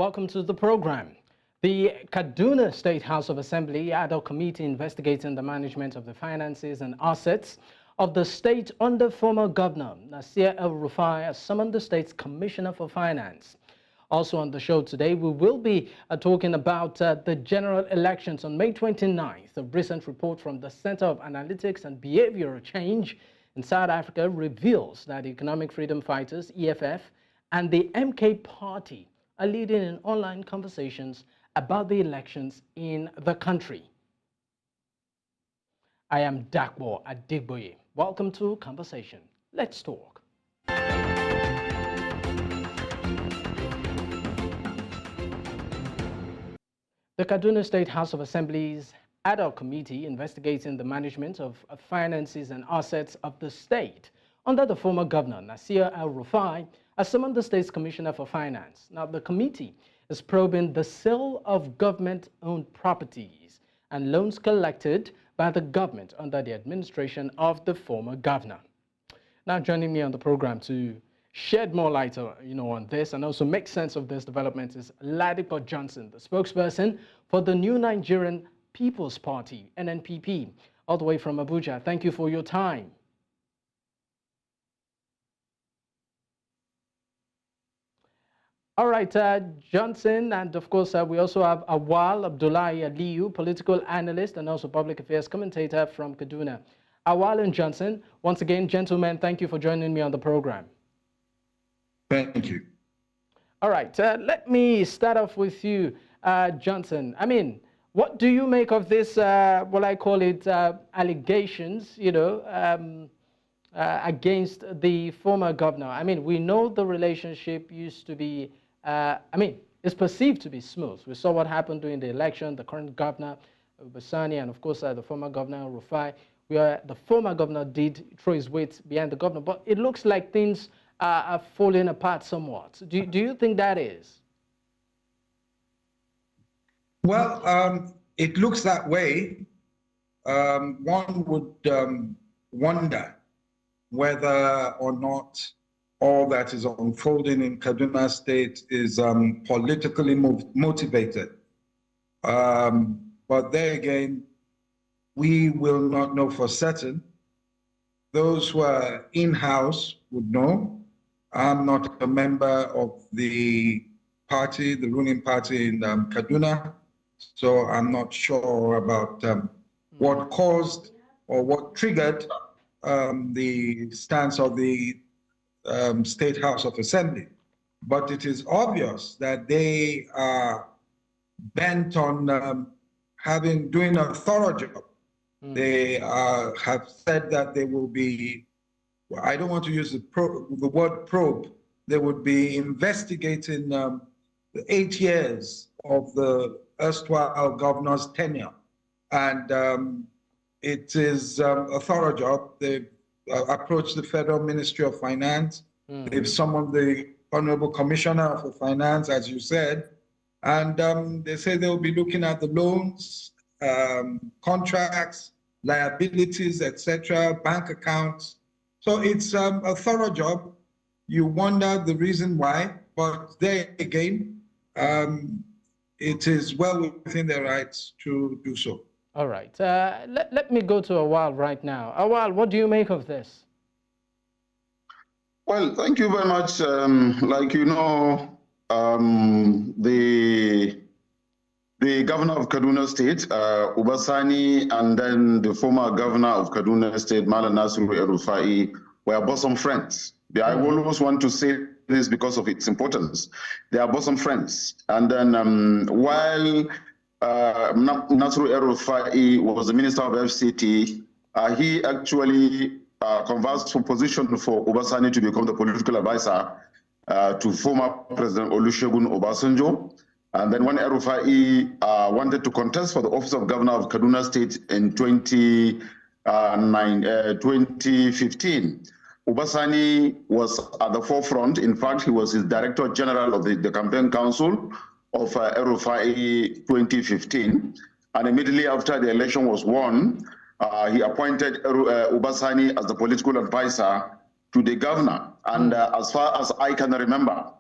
Welcome to the program. The Kaduna State House of Assembly ad hoc committee investigating the management of the finances and assets of the state under former Governor Nasir El-Rufai has summoned the state's Commissioner for Finance. Also on the show today, we will be talking about the general elections on May 29th. A recent report from the Center of Analytics and Behavioral Change in South Africa reveals that Economic Freedom Fighters, EFF, and the MK Party are leading in online conversations about the elections in the country. I am Dapo Adegboye. Welcome to Conversation. Let's talk. The Kaduna State House of Assembly's ad hoc committee investigating the management of finances and assets of the state under the former governor, Nasir El-Rufai, has summoned the state's Commissioner for Finance. Now, the committee is probing the sale of government-owned properties and loans collected by the government under the administration of the former governor. Now, joining me on the program to shed more light on this and also make sense of this development is Dapo Johnson, the spokesperson for the New Nigerian People's Party, NNPP, all the way from Abuja. Thank you for your time. All right, Johnson, and of course, we also have Awal Abdullahi Aliyu, political analyst and also public affairs commentator from Kaduna. Awal and Johnson, once again, gentlemen, thank you for joining me on the program. Thank you. All right, let me start off with you, Johnson. I mean, what do you make of this, what I call it, allegations, against the former governor? I mean, we know the relationship used to be, it's perceived to be smooth. We saw what happened during the election, the current governor, Basani, and of course, the former governor, Rufai, where the former governor did throw his weight behind the governor. But it looks like things are falling apart somewhat. Do you think that is? Well, it looks that way. One would wonder whether or not all that is unfolding in Kaduna State is politically motivated. But there again, we will not know for certain. Those who are in-house would know. I'm not a member of the party, the ruling party in Kaduna, so I'm not sure about what caused or what triggered the stance of the State House of Assembly. But it is obvious that they are bent on doing a thorough job. They have said that they will be, well, I don't want to use the word probe, they would be investigating the 8 years of the erstwhile governor's tenure. And it is a thorough job. They've approached the Federal Ministry of Finance. They've summoned the Honorable Commissioner for Finance, as you said, and they say they'll be looking at the loans, contracts, liabilities, etc., bank accounts. So it's a thorough job. You wonder the reason why, but there again, it is well within their rights to do so. All right. Let me go to Awal right now. Awal, what do you make of this? Well, thank you very much. Like you know, the governor of Kaduna State, Ubasani, and then the former governor of Kaduna State, Nasir El-Rufai, were bosom friends. I always want to say this because of its importance. They are bosom friends. And then while Nasir El-Rufai was the minister of FCT, he actually conversed for position for Ubasani to become the political advisor to former President Olusegun Obasanjo. And then when El-Rufai wanted to contest for the office of governor of Kaduna State in 2015, Ubasani was at the forefront. In fact, he was his director general of the campaign council of El-Rufai 2015. And immediately after the election was won, he appointed Ubasani as the political advisor to the governor. And as far as I can remember,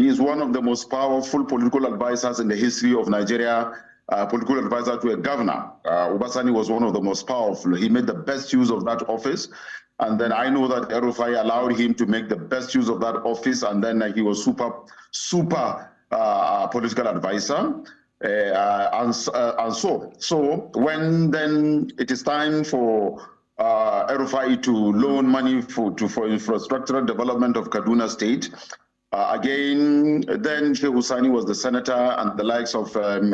He is one of the most powerful political advisors in the history of Nigeria, political advisor to a governor. Obasani was one of the most powerful. He made the best use of that office. And then I know that El-Rufai allowed him to make the best use of that office. And then he was super political advisor. And so when then it is time for El-Rufai to loan money for infrastructural development of Kaduna State, again, then Sheikh Hussaini was the senator, and the likes of them,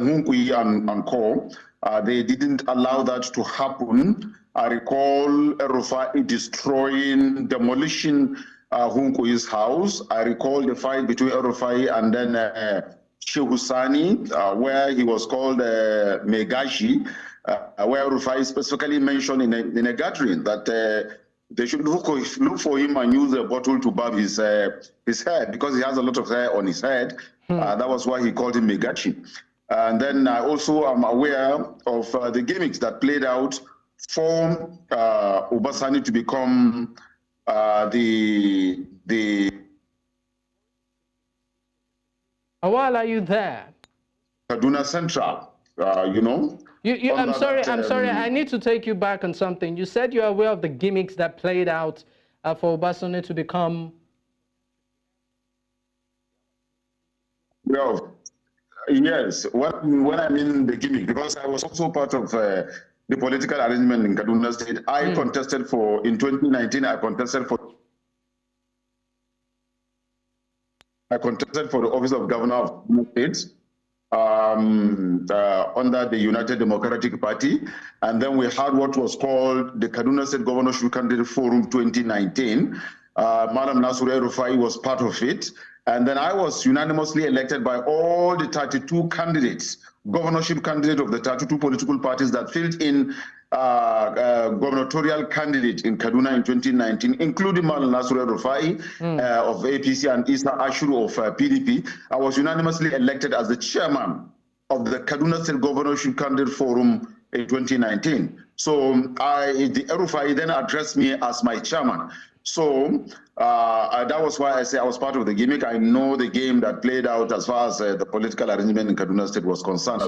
Hunkui and Co. They didn't allow that to happen. I recall El-Rufai destroying, demolishing Hunkui's house. I recall the fight between El-Rufai and then Sheikh Hussaini, where he was called Megashi, where El-Rufai specifically mentioned in a gathering that they should look for him and use a bottle to barb his head, because he has a lot of hair on his head. That was why he called him Megashi. And then I also am aware of the gimmicks that played out for Obasani to become the. While are you there? Kaduna Central, you know. I'm sorry. I need to take you back on something. You said you're aware of the gimmicks that played out for Obasani to become. Well, yes. When I mean the gimmick, because I was also part of the political arrangement in Kaduna State. I contested in 2019. I contested for the office of governor of Kaduna State. Under the United Democratic Party, and then we had what was called the Kaduna State Governorship Candidate Forum 2019. Madam Nasir El-Rufai was part of it, and then I was unanimously elected by all the 32 candidates, governorship candidate of the 32 political parties that filled in gubernatorial candidate in Kaduna in 2019, including Madam Nasir El-Rufai of APC and Isa Ashuru of PDP. I was unanimously elected as the chairman of the Kaduna State Governorship Candidate Forum in 2019. So the El-Rufai then addressed me as my chairman. So that was why I say I was part of the gimmick. I know the game that played out as far as the political arrangement in Kaduna State was concerned.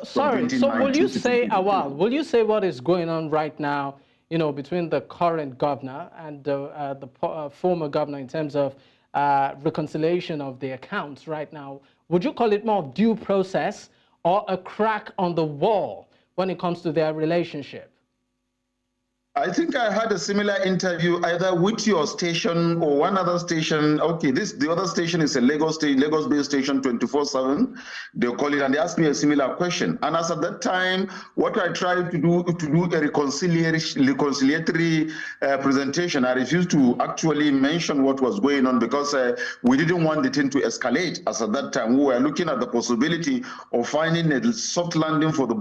Sorry. So will you say, Awal, will you say what is going on right now, you know, between the current governor and the former governor in terms of reconciliation of the accounts right now? Would you call it more of due process or a crack on the wall when it comes to their relationship? I think I had a similar interview either with your station or one other station. Okay, the other station is a Lagos-based station, 24/7. They call it, and they asked me a similar question. And as at that time, what I tried to do a reconciliatory presentation. I refused to actually mention what was going on because we didn't want the thing to escalate. As at that time, we were looking at the possibility of finding a soft landing for the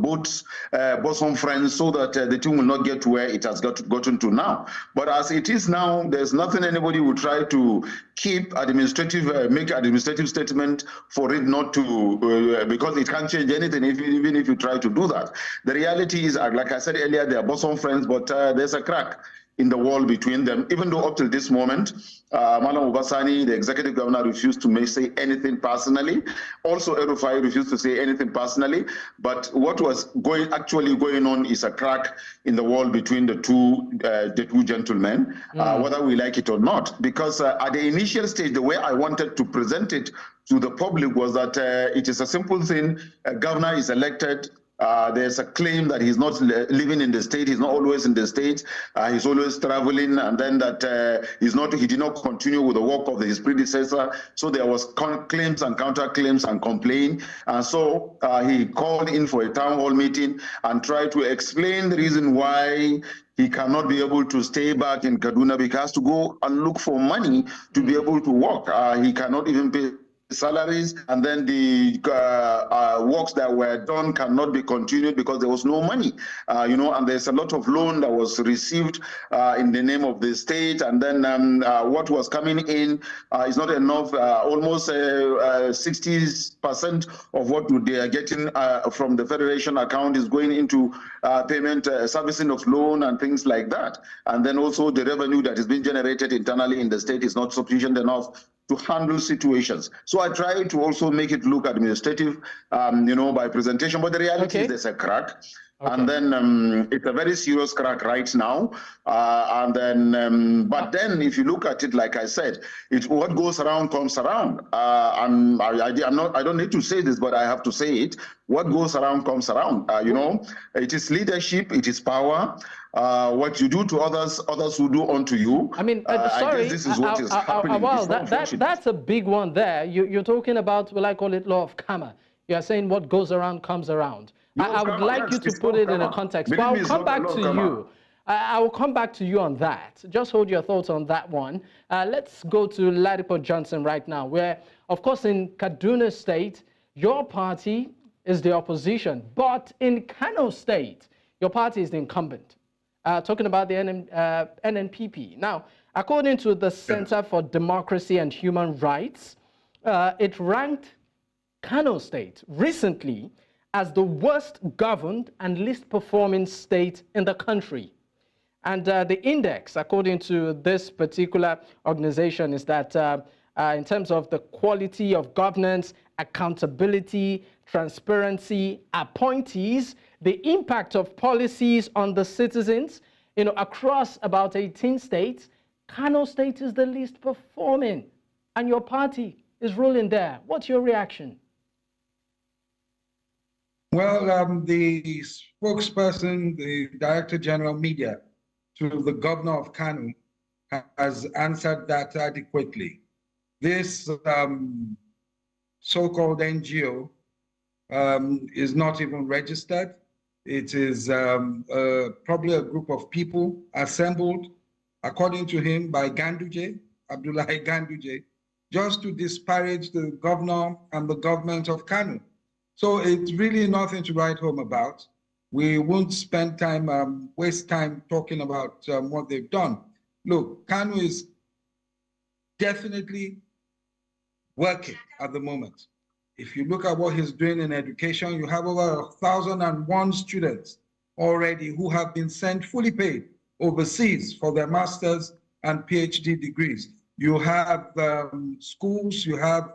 bosom friends, so that the thing will not get to where it has gotten to now. But as it is now, there's nothing anybody will try to keep make administrative statement for it not to, because it can't change anything even if you try to do that. The reality is, like I said earlier, they are bosom friends, but there's a crack in the wall between them, even though up till this moment, Malam Obasani, the executive governor, refused to say anything personally. Also, El-Rufai refused to say anything personally. But what was actually going on is a crack in the wall between the two gentlemen, whether we like it or not. Because at the initial stage, the way I wanted to present it to the public was that it is a simple thing. A governor is elected. There's a claim that he's not living in the state. He's not always in the state. He's always traveling, and then that he did not continue with the work of his predecessor. So there was claims and counterclaims and complaint. And so he called in for a town hall meeting and tried to explain the reason why he cannot be able to stay back in Kaduna because he has to go and look for money to be able to work. He cannot even pay salaries, and then the works that were done cannot be continued because there was no money, and there's a lot of loan that was received in the name of the state, and then what was coming in is not enough. Almost 60% of what they are getting from the federation account is going into payment, servicing of loan and things like that. And then also the revenue that is being generated internally in the state is not sufficient enough to handle situations. So I try to also make it look administrative, by presentation, but the reality is there's a crack. Okay. And then it's a very serious crack right now. But then if you look at it, like I said, it's what goes around comes around. I don't need to say this, but I have to say it. What goes around comes around. It is leadership, it is power. What you do to others, others will do unto you. I mean, sorry, I guess this is what is happening. Well, that's a big one there. You're talking about, well, I call it law of karma. You are saying what goes around comes around. I would like you to put it in a context. But I'll come back to you. I will come back to you on that. Just hold your thoughts on that one. Let's go to Ladipo Johnson right now, where, of course, in Kaduna State, your party is the opposition. But in Kano State, your party is the incumbent. Talking about the NNPP. Now, according to the Center for Democracy and Human Rights, it ranked Kano State recently as the worst governed and least performing state in the country. And the index, according to this particular organization, is that in terms of the quality of governance, accountability, transparency, appointees, the impact of policies on the citizens, across about 18 states, Kano State is the least performing, and your party is ruling there. What's your reaction? Well, the spokesperson, the Director General Media to the Governor of Kano has answered that adequately. This so-called NGO is not even registered. It is probably a group of people assembled, according to him, by Ganduje, Abdullahi Ganduje, just to disparage the governor and the government of Kano. So it's really nothing to write home about. We won't spend time, waste time talking about what they've done. Look, Kano is definitely working at the moment. If you look at what he's doing in education, you have over 1,001 students already who have been sent fully paid overseas for their master's and PhD degrees. You have schools, you have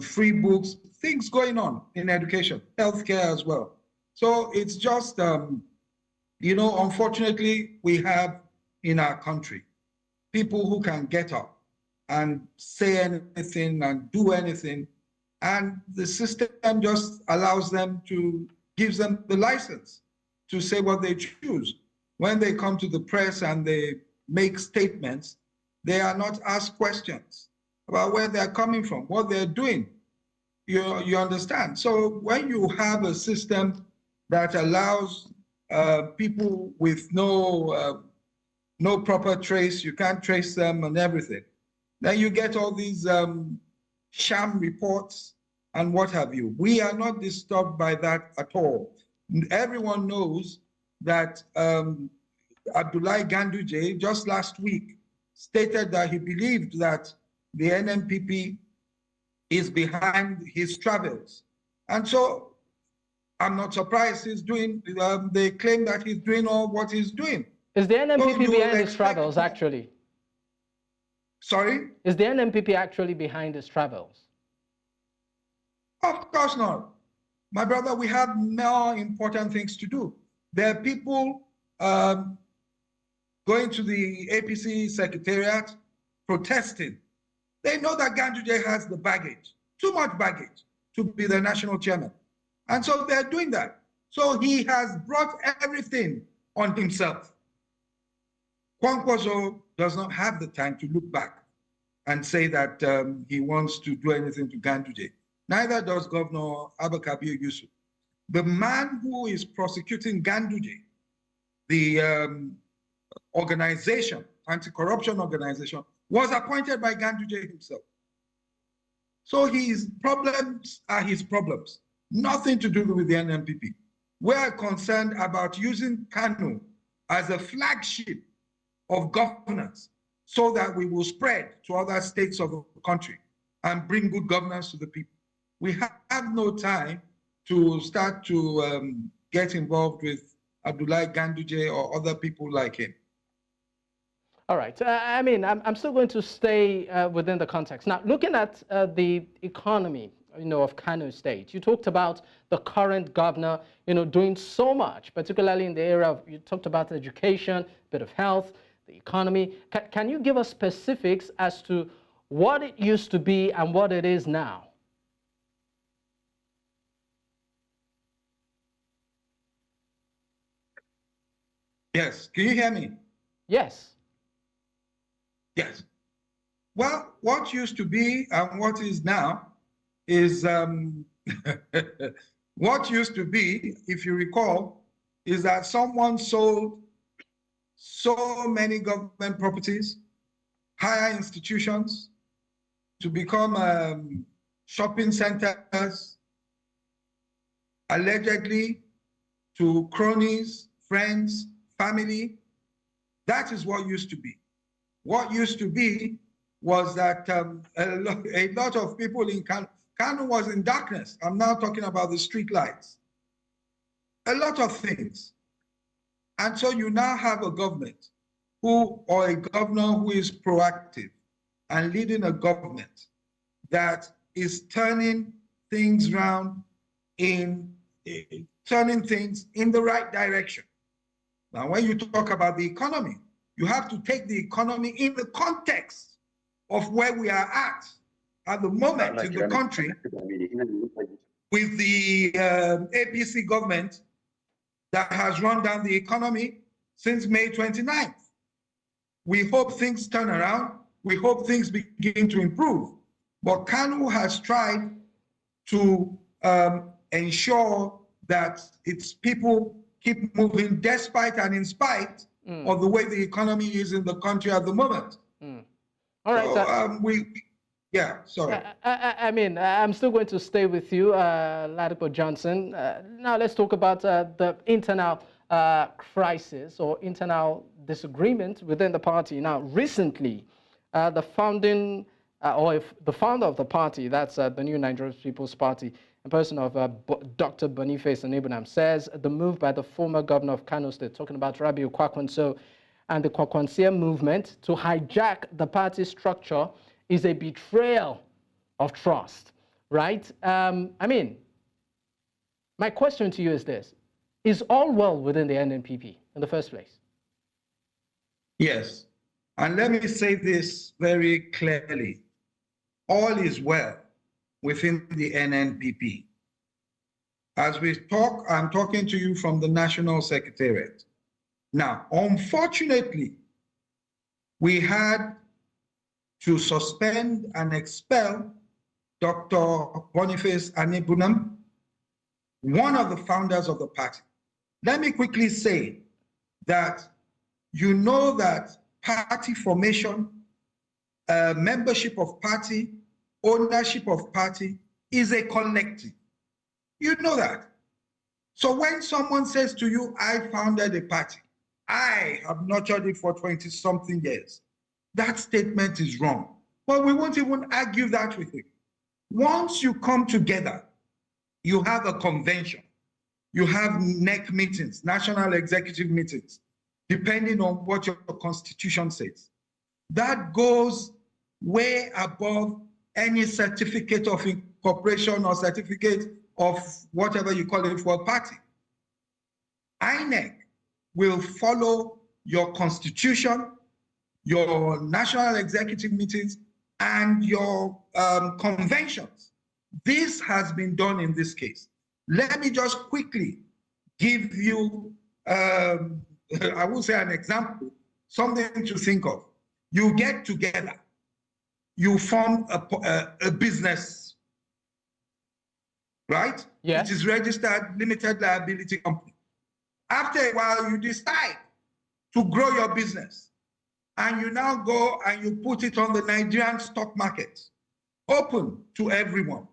free books, things going on in education, healthcare as well. So it's just, unfortunately, we have in our country people who can get up and say anything and do anything, and the system just allows them to, gives them the license to say what they choose. When they come to the press and they make statements, they are not asked questions about where they're coming from, what they're doing. You understand? So when you have a system that allows people with no proper trace, you can't trace them and everything, then you get all these sham reports and what have you. We are not disturbed by that at all. Everyone knows that Abdullahi Ganduje just last week stated that he believed that the NNPP is behind his travels. And so I'm not surprised he's doing, they claim that he's doing all what he's doing. Is the NNPP behind his travels, actually? Sorry? Is the NNPP actually behind his travels? Of course not. My brother, we have more important things to do. There are people going to the APC secretariat protesting. They know that Ganduje has the baggage, too much baggage to be the national chairman. And so they're doing that. So he has brought everything on himself. Kwankwaso does not have the time to look back and say that he wants to do anything to Ganduje. Neither does Governor Abba Kabir Yusuf. The man who is prosecuting Ganduje, the organization, anti-corruption organization, was appointed by Ganduje himself. So his problems are his problems, nothing to do with the NNPP. We are concerned about using Kano as a flagship of governance so that we will spread to other states of the country and bring good governance to the people. We have no time to start to get involved with Abdullahi Ganduje or other people like him. All right. I mean, I'm still going to stay within the context. Now, looking at the economy, of Kano State, you talked about the current governor, doing so much, particularly in the area of, you talked about education, a bit of health, the economy. Can you give us specifics as to what it used to be and what it is now? Yes. Can you hear me? Yes. Yes. Well, what used to be and what is now is what used to be, if you recall, is that someone sold so many government properties, higher institutions, to become shopping centers, allegedly to cronies, friends, family. That is what used to be. What used to be was that a lot of people in Kano was in darkness. I'm now talking about the street lights. A lot of things. And so you now have a government or a governor who is proactive and leading a government that is turning things around turning things in the right direction. Now, when you talk about the economy, you have to take the economy in the context of where we are at the moment in the country with the APC government that has run down the economy since May 29th. We hope things turn around. We hope things begin to improve. But Kano has tried to ensure that its people keep moving despite and in spite of the way the economy is in the country at the moment. All right. So, yeah, sorry. I mean, I'm still going to stay with you, Ladipo Johnson. Now let's talk about the internal crisis or internal disagreement within the party. Now, recently, the founder of the party, that's the New Nigerian People's Party, in person of Dr. Boniface Onyebuenam, says the move by the former governor of Kano State, talking about Rabiu Kwankwaso, and the Kwakwansia movement to hijack the party structure is a betrayal of trust, right? I mean, my question to you is this: is all well within the NNPP in the first place? Yes, and let me say this very clearly. All is well within the NNPP. As we talk, I'm talking to you from the National Secretariat. Now, unfortunately, we had to suspend and expel Dr. Boniface Onyebuenam, one of the founders of the party. Let me quickly say that you know that party formation, membership of party, ownership of party is a collective. You know that. So when someone says to you, I founded a party, I have nurtured it for 20-something years, that statement is wrong. But we won't even argue that with you. Once you come together, you have a convention, you have NEC meetings, national executive meetings, depending on what your constitution says. That goes way above any certificate of incorporation or certificate of whatever you call it for a party. INEC will follow your constitution, your national executive meetings, and your conventions. This has been done in this case. Let me just quickly give you, I would say an example, something to think of. You get together, you form a business, right? Yes. It is registered limited liability company. After a while, you decide to grow your business, and you now go and you put it on the Nigerian stock market. open to everyone.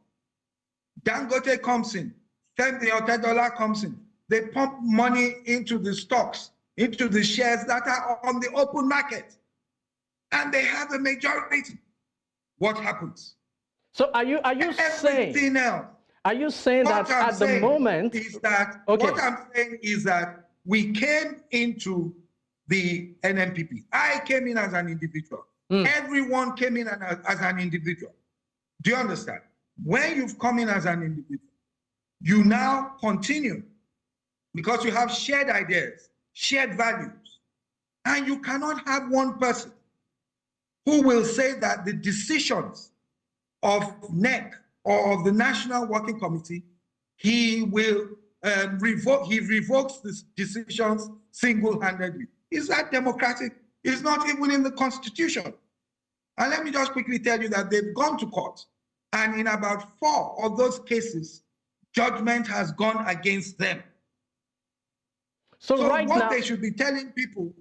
Dangote comes in, Femi Otedola comes in. They pump money into the stocks, into the shares that are on the open market, and they have a majority. What happens? So are you saying? Else. Are you saying that at the moment is that what I'm saying is that we came into the NNPP. I came in as an individual. Everyone came in as an individual. Do you understand? When you've come in as an individual, you now continue because you have shared ideas, shared values, and you cannot have one person who will say that the decisions of NEC or of the National Working Committee, he will revokes the decisions single-handedly. Is that democratic? It's not even in the Constitution. And let me just quickly tell you that they've gone to court, and in about 4 of those cases, judgment has gone against them. So right what now, they should be telling people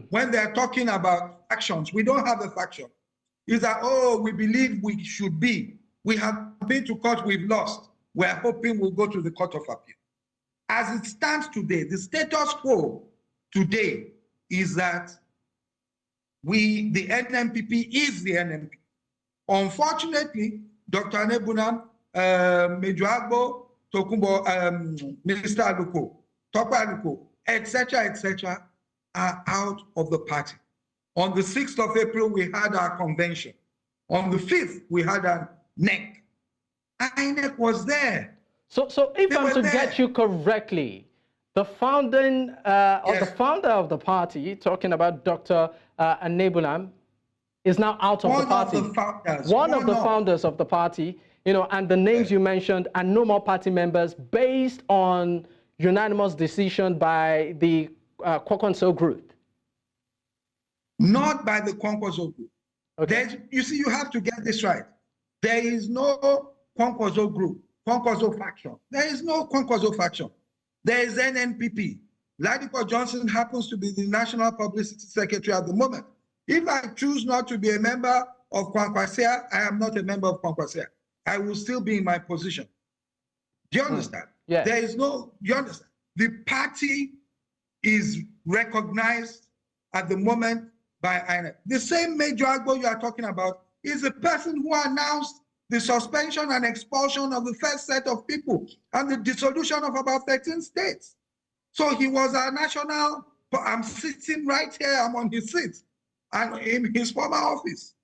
when they're talking about factions, we don't have a faction, is that, oh, we believe we should be. We have been to court, we've lost. We're hoping we'll go to the Court of Appeal. As it stands today, the status quo today is that the NNPP is the NNPP. Unfortunately, Dr. Anebunam, Major Agbo, Tokumbo, Minister Aluko, Topo Aluko, etc., are out of the party. On the 6th of April, we had our convention. On the 5th, we had a NEC. INEC was there. So if I'm to get you correctly, the founding or the founder of the party, talking about Dr. Anebunam, is now out of the party. One of the founders of the party, and the names you mentioned are no more party members based on unanimous decision by the uMkhonto group. Not by the uMkhonto group. Okay. You see, you have to get this right. There is no uMkhonto group, uMkhonto faction. There is no uMkhonto faction. There is NNPP. Ladipo Johnson happens to be the National Publicity Secretary at the moment. If I choose not to be a member of Kwankwasia, I am not a member of Kwankwasia. I will still be in my position. Do you understand? Yeah. There is no, you understand? The party is recognized at the moment by INEC. The same Major Agbo you are talking about is the person who announced the suspension and expulsion of the first set of people and the dissolution of about 13 states. So he was our national, I'm sitting right here, I'm on his seat, and in his former office.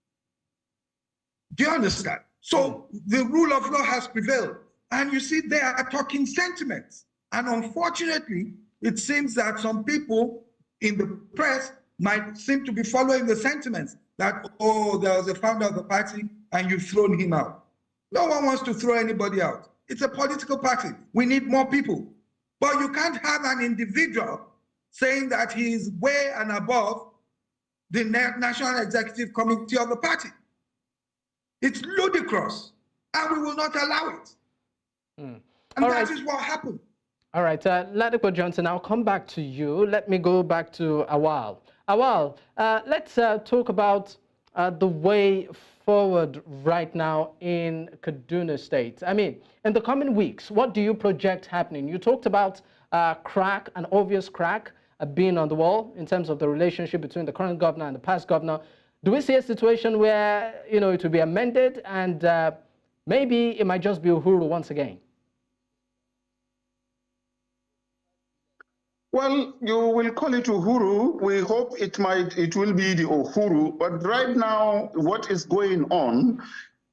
Do you understand? So the rule of law has prevailed. And you see, they are talking sentiments. And unfortunately, it seems that some people in the press might seem to be following the sentiments that, oh, there was a founder of the party and you've thrown him out. No one wants to throw anybody out. It's a political party. We need more people. But you can't have an individual saying that he is way and above the National Executive Committee of the party. It's ludicrous, and we will not allow it. And that is what happened. All right, Ladipo Johnson, I'll come back to you. Let me go back to Awal. Awal, let's talk about the way forward right now in Kaduna State. I mean, in the coming weeks, what do you project happening? You talked about an obvious crack being on the wall in terms of the relationship between the current governor and the past governor. Do we see a situation where, it will be amended and maybe it might just be Uhuru once again? Well, you will call it Uhuru. We hope it will be the Uhuru. But right now, what is going on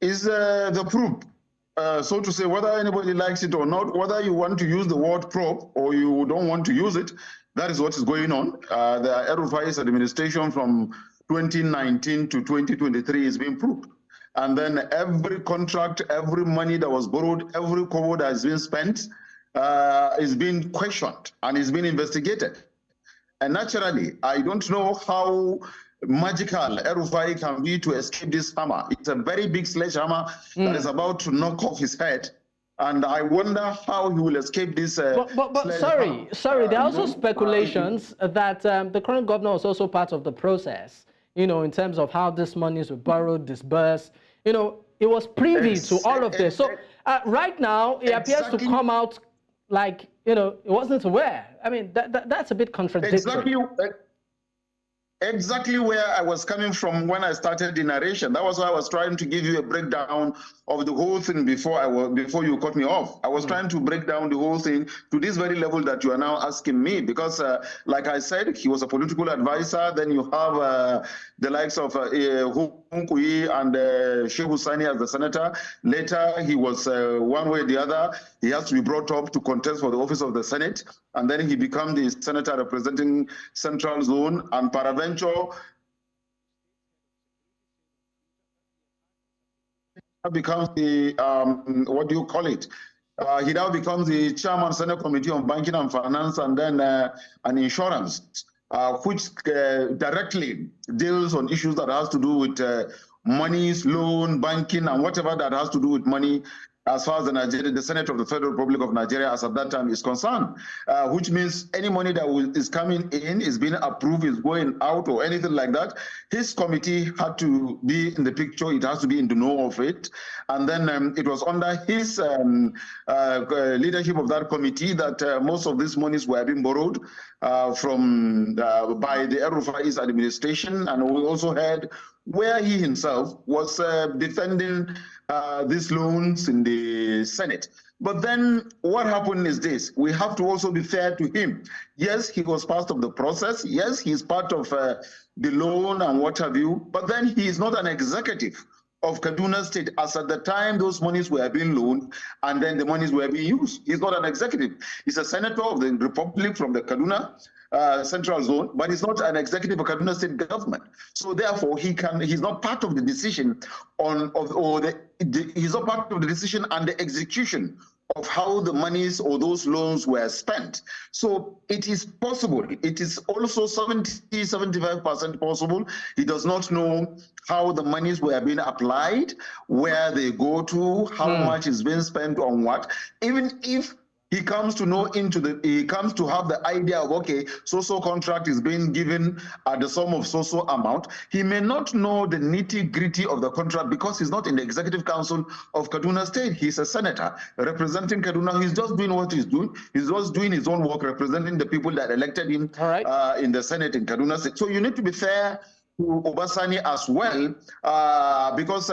is the proof. So to say, whether anybody likes it or not, whether you want to use the word probe or you don't want to use it, that is what is going on. The El-Rufai's administration from 2019 to 2023 is being proved. And then every contract, every money that was borrowed, every kobo that has been spent is being questioned and is being investigated. And naturally, I don't know how magical El-Rufai can be to escape this hammer. It's a very big sledgehammer that is about to knock off his head. And I wonder how he will escape this. But sorry, there are also speculations that the current governor was also part of the process, in terms of how these monies were borrowed, disbursed. he was privy to all of this. So right now, he appears to come out like, you know, he wasn't aware. I mean, that's a bit contradictory. Exactly where I was coming from when I started the narration. That was why I was trying to give you a breakdown of the whole thing before you cut me off. I was trying to break down the whole thing to this very level that you are now asking me, because like I said, he was a political advisor. Then you have the likes of uMkhonto and Sheikh Hussaini as the senator. Later, he was one way or the other, he has to be brought up to contest for the office of the Senate. And then he became the senator representing Central Zone, and paraventure becomes the, what do you call it? He now becomes the chairman, Senate Committee on Banking and Finance, and then an insurance, which directly deals on issues that has to do with monies, loan, banking, and whatever that has to do with money, as far as the Senate of the Federal Republic of Nigeria as at that time is concerned, which means any money that is coming in, is being approved, is going out, or anything like that, his committee had to be in the picture. It has to be in the know of it. And then it was under his leadership of that committee that most of these monies were being borrowed from by the El-Rufai's administration. And we also heard where he himself was defending these loans in the Senate. But then what happened is this: we have to also be fair to him. Yes, he was part of the process. Yes, he's part of the loan and what have you, but then he is not an executive of Kaduna State as at the time those monies were being loaned and then the monies were being used. He's not an executive. He's a senator of the Republic from the Kaduna Central Zone, but he's not an executive of Kaduna State government. So therefore, he's not part of the decision he's not part of the decision and the execution of how the monies or those loans were spent. So it is possible. It is also 70–75% possible. He does not know how the monies were being applied, where they go to, how much is being spent on what. Even if he comes to know he comes to have the idea of, okay, so-so contract is being given at the sum of so-so amount, he may not know the nitty-gritty of the contract because he's not in the executive council of Kaduna State. He's a senator representing Kaduna. He's just doing what he's doing. He's just doing his own work, representing the people that elected him in the Senate in Kaduna State. So you need to be fair to Obasani as well, because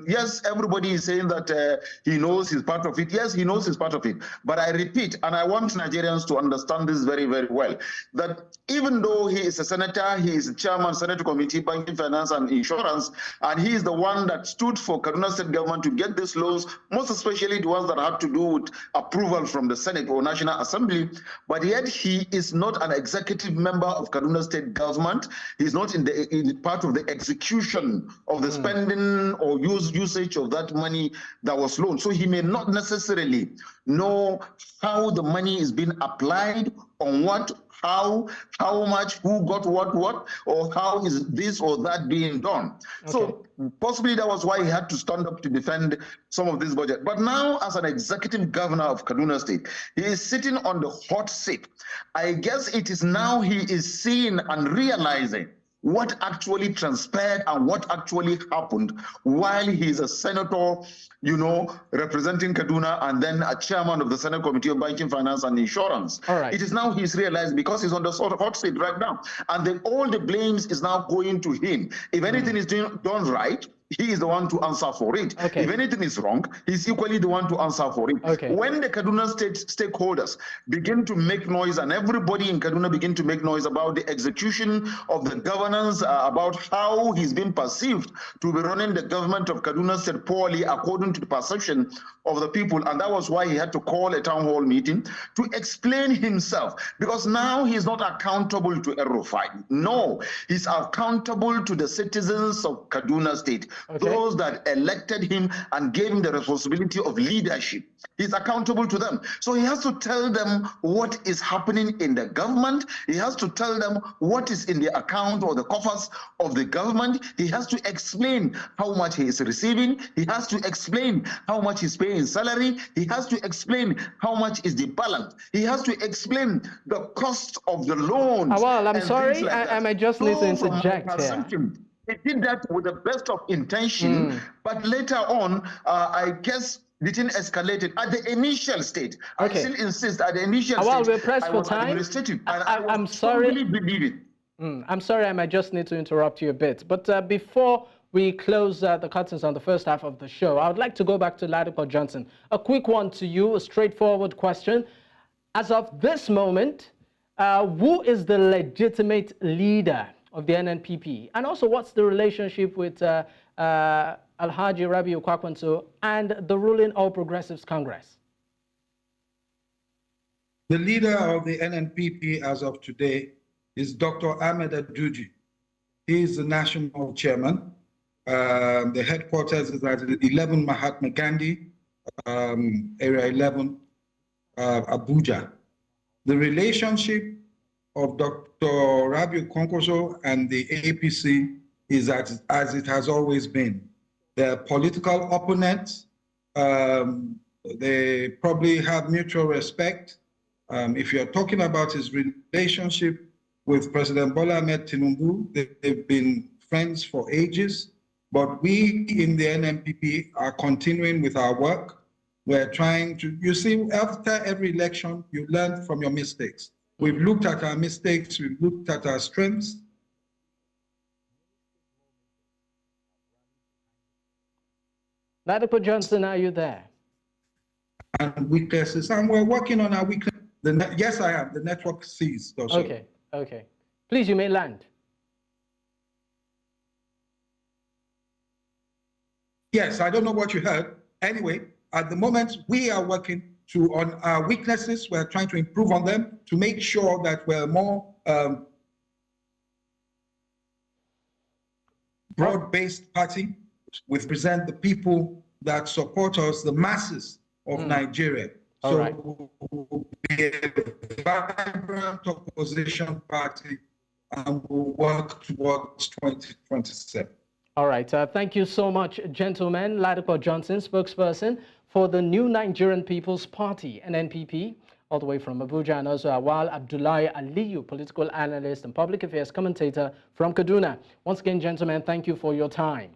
yes, everybody is saying that he knows he's part of it. Yes, he knows he's part of it. But I repeat, and I want Nigerians to understand this very, very well, that even though he is a senator, he is chairman, Senate Committee, Banking, Finance, and Insurance, and he is the one that stood for Kaduna State government to get these laws, most especially the ones that have to do with approval from the Senate or National Assembly. But yet he is not an executive member of Kaduna State government. He's not in part of the execution of the spending or usage of that money that was loaned. So he may not necessarily know how the money is being applied, on what, how much, who got what, or how is this or that being done. Okay. So possibly that was why he had to stand up to defend some of this budget. But now, as an executive governor of Kaduna State, he is sitting on the hot seat. I guess it is now he is seeing and realizing what actually transpired and what actually happened while he's a senator, you know, representing Kaduna, and then a chairman of the Senate Committee on Banking, Finance, and Insurance. All right. It is now he's realized, because he's on the sort of hot seat right now, and then all the blames is now going to him. If anything is done right, he is the one to answer for it. Okay. If anything is wrong, he's equally the one to answer for it. Okay. When the Kaduna State stakeholders begin to make noise, and everybody in Kaduna begin to make noise about the execution of the governance, about how he's been perceived to be running the government of Kaduna State poorly according to the perception of the people, and that was why he had to call a town hall meeting to explain himself, because now he's not accountable to El-Rufai. No, he's accountable to the citizens of Kaduna State. Okay. Those that elected him and gave him the responsibility of leadership. He's accountable to them. So he has to tell them what is happening in the government. He has to tell them what is in the account or the coffers of the government. He has to explain how much he is receiving. He has to explain how much he's paying in salary. He has to explain how much is the balance. He has to explain the cost of the loan. Well, I'm sorry, I may just need to interject here. They did that with the best of intention, but later on, I guess the thing escalated at the initial state. Okay. I still insist at the initial Well, state, we're pressed I for was time. administrative, and I'm sorry. strongly believe it. I'm sorry, I might just need to interrupt you a bit. But before we close the curtains on the first half of the show, I would like to go back to Dapo Johnson. A quick one to you, a straightforward question. As of this moment, who is the legitimate leader of the NNPP? And also, what's the relationship with Alhaji Rabiu Kwankwaso and the ruling All Progressives Congress? The leader of the NNPP as of today is Dr. Ahmed Aduji. He is the national chairman. The headquarters is at 11 Mahatma Gandhi, Area 11, Abuja. The relationship of Dr. Rabiu Kwankwaso and the APC is as it has always been. They're political opponents. They probably have mutual respect. If you're talking about his relationship with President Bola Ahmed Tinubu, they've been friends for ages. But we in the NNPP are continuing with our work. We're trying to, you see, after every election, you learn from your mistakes. We've looked at our mistakes, we've looked at our strengths. Dapo Johnson, are you there? And weaknesses, and we're working on our weaknesses. Yes, I am. The network sees. Also. Okay, okay. Please, you may land. Yes, I don't know what you heard. Anyway, at the moment, we are working on our weaknesses. We're trying to improve on them to make sure that we're more broad-based party. We represent the people that support us, the masses of Nigeria. All right. We'll be a vibrant opposition party and we'll work towards 2027. All right. Thank you so much, gentlemen. Dapo Johnson, spokesperson for the New Nigerian People's Party, NNPP, all the way from Abuja, and also Awal Abdullahi Aliyu, political analyst and public affairs commentator from Kaduna. Once again, gentlemen, thank you for your time.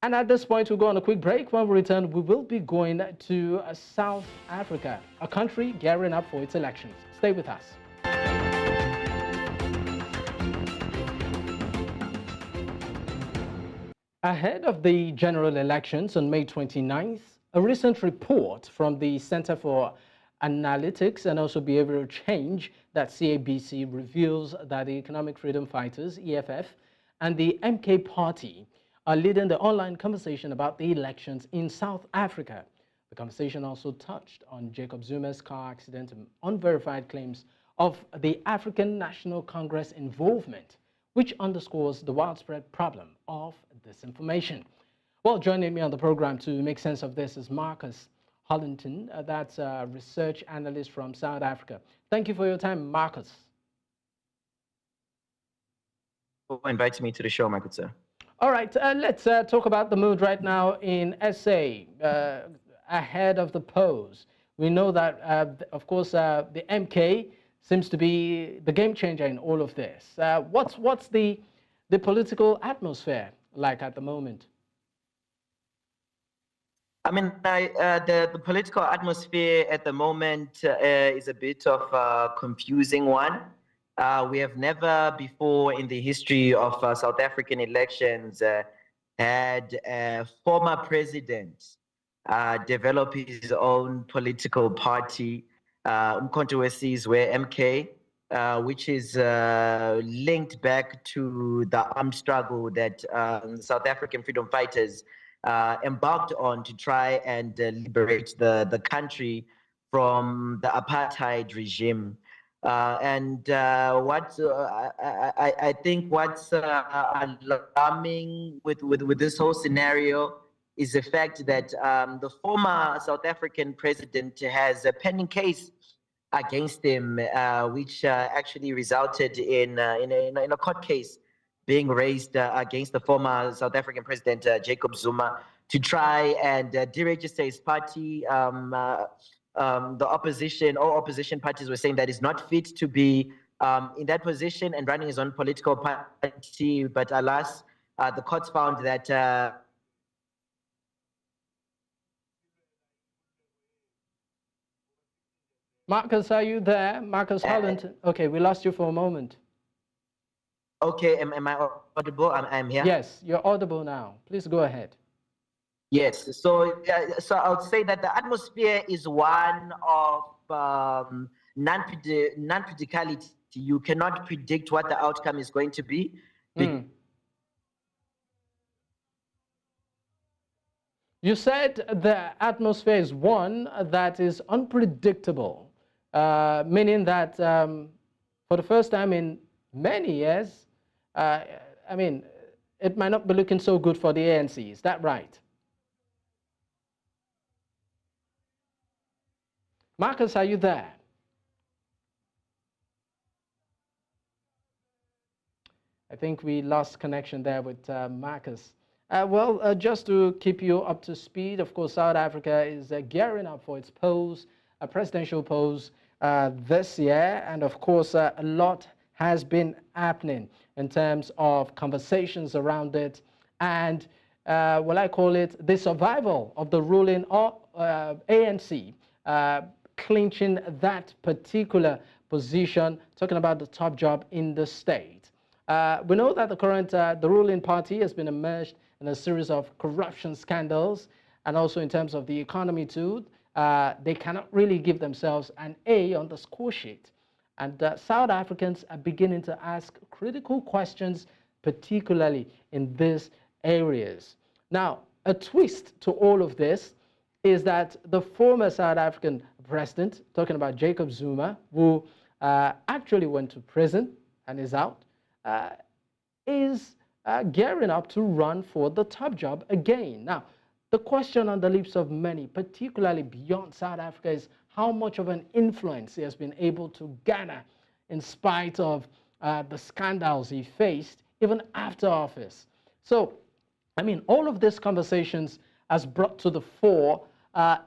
And at this point, we'll go on a quick break. When we return, we will be going to South Africa, a country gearing up for its elections. Stay with us. Ahead of the general elections on May 29th, a recent report from the Center for Analytics and also Behavioral Change, that CABC, reveals that the Economic Freedom Fighters, EFF, and the MK Party are leading the online conversation about the elections in South Africa. The conversation also touched on Jacob Zuma's car accident and unverified claims of the African National Congress involvement, which underscores the widespread problem of disinformation. Well, joining me on the program to make sense of this is Marcus Hollington, that's a research analyst from South Africa. Thank you for your time, Marcus. For inviting me to the show, my good sir. All right, let's talk about the mood right now in SA ahead of the polls. We know that, of course, the MK seems to be the game changer in all of this. What's the political atmosphere like at the moment? I mean, the political atmosphere at the moment is a bit of a confusing one. We have never before in the history of South African elections had a former president develop his own political party, uMkhonto weSizwe, MK, which is linked back to the armed struggle that the South African freedom fighters embarked on to try and liberate the country from the apartheid regime. I think what's alarming with this whole scenario is the fact that the former South African president has a pending case against him, which actually resulted in a court case being raised against the former South African president, Jacob Zuma, to try and deregister his party. The opposition, all opposition parties were saying that it's not fit to be in that position and running his own political party. But alas, the courts found that Marcus, are you there? Marcus Hollington. Okay, we lost you for a moment. okay, am I audible? I'm here. Yes, you're audible now. Please go ahead. Yes, so I would say that the atmosphere is one of non-predictability. You cannot predict what the outcome is going to be. You said the atmosphere is one that is unpredictable, meaning that for the first time in many years, I mean, it might not be looking so good for the ANC. Is that right? Marcus, are you there? I think we lost connection there with Marcus. Well, just to keep you up to speed, of course, South Africa is gearing up for its polls, a presidential polls this year. And of course, a lot has been happening in terms of conversations around it. And what I call it, the survival of the ruling ANC, clinching that particular position, talking about the top job in the state. We know that the ruling party has been immersed in a series of corruption scandals, and also in terms of the economy too. They cannot really give themselves an A on the score sheet. And South Africans are beginning to ask critical questions, particularly in these areas. Now, a twist to all of this is that the former South African president, talking about Jacob Zuma, who actually went to prison and is out, is gearing up to run for the top job again. Now, the question on the lips of many, particularly beyond South Africa, is how much of an influence he has been able to garner in spite of the scandals he faced, even after office. So, I mean, all of these conversations has brought to the fore,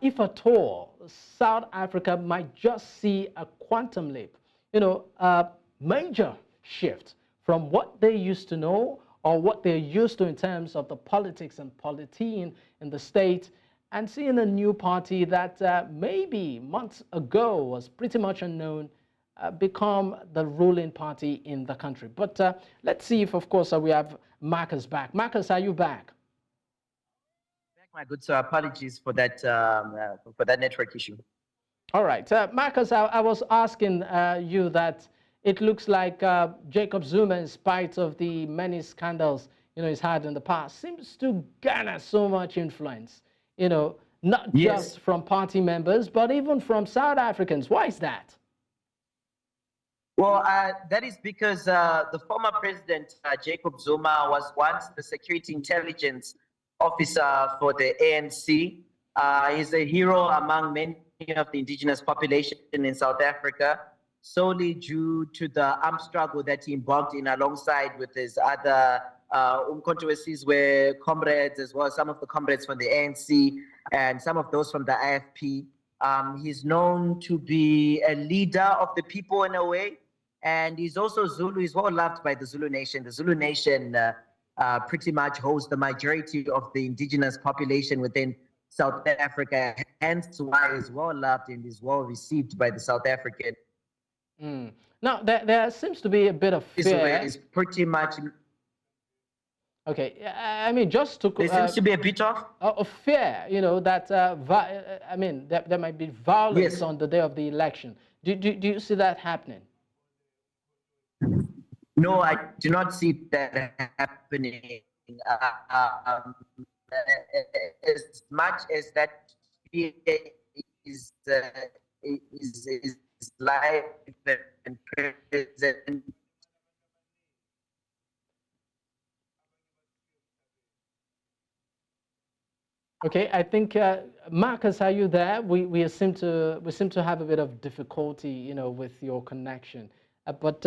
if at all, South Africa might just see a quantum leap, a major shift from what they used to know or what they're used to in terms of the politics and politying in the state, and seeing a new party that maybe months ago was pretty much unknown become the ruling party in the country. But let's see if, of course, we have Marcus back. Marcus, are you back? Back, my good sir. Apologies for that network issue. All right, Marcus, I was asking you that it looks like Jacob Zuma, in spite of the many scandals he's had in the past, seems to garner so much influence. Not just from party members, but even from South Africans. Why is that? Well, that is because the former president, Jacob Zuma, was once the security intelligence officer for the ANC. He's a hero among many of the indigenous population in South Africa, solely due to the armed struggle that he embarked in alongside with his other uMkhonto weSizwe comrades, as well as some of the comrades from the ANC and some of those from the IFP. He's known to be a leader of the people in a way, and he's also Zulu. He's well loved by the Zulu nation. The Zulu nation pretty much holds the majority of the indigenous population within South Africa, hence why he's well loved and is well received by the South African. Now, there seems to be a bit of fear. It's pretty much... Okay, I mean, just to... There seems to be a bit of fear, that, I mean, there might be violence on the day of the election. Do you see that happening? No, I do not see that happening. As much as that fear is live and present. Okay, I think Marcus, are you there? We seem to have a bit of difficulty, with your connection. But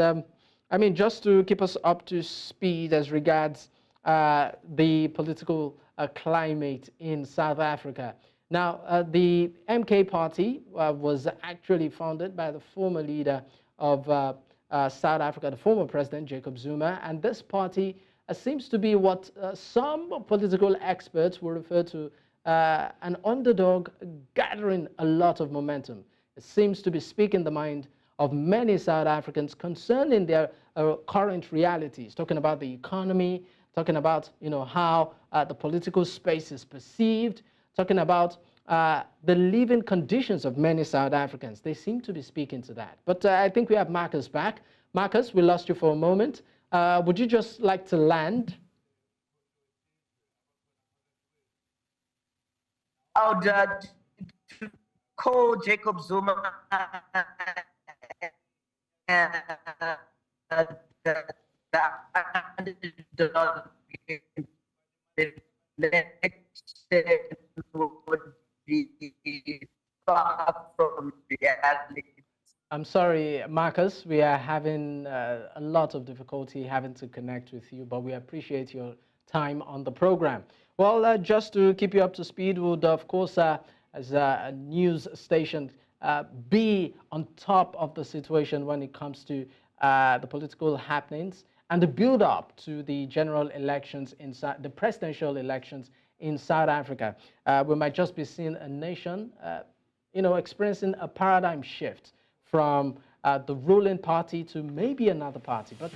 I mean, just to keep us up to speed as regards the political climate in South Africa. Now, the MK party was actually founded by the former leader of South Africa, the former president, Jacob Zuma, and this party seems to be what some political experts will refer to an underdog gathering a lot of momentum. It seems to be speaking the mind of many South Africans concerning their current realities, talking about the economy, talking about how the political space is perceived, talking about the living conditions of many South Africans. They seem to be speaking to that. But I think we have Marcus back. Marcus, we lost you for a moment. Would you just like to land? I would call Jacob Zuma from reality. I'm sorry, Marcus, we are having a lot of difficulty having to connect with you, but we appreciate your time on the program. Well, just to keep you up to speed, we would, of course, as a news station, be on top of the situation when it comes to the political happenings and the build-up to the general elections, the presidential elections in South Africa. We might just be seeing a nation, experiencing a paradigm shift from the ruling party to maybe another party, but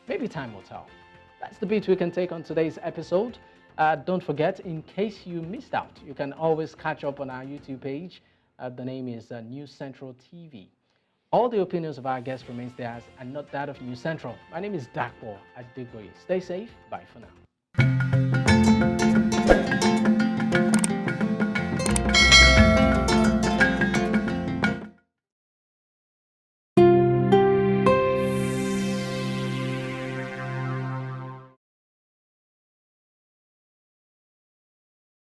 maybe time will tell. That's the beat we can take on today's episode. Don't forget, in case you missed out, you can always catch up on our YouTube page. The name is News Central TV. All the opinions of our guests remains theirs and not that of News Central. My name is Dapo Adegboye. Stay safe. Bye for now.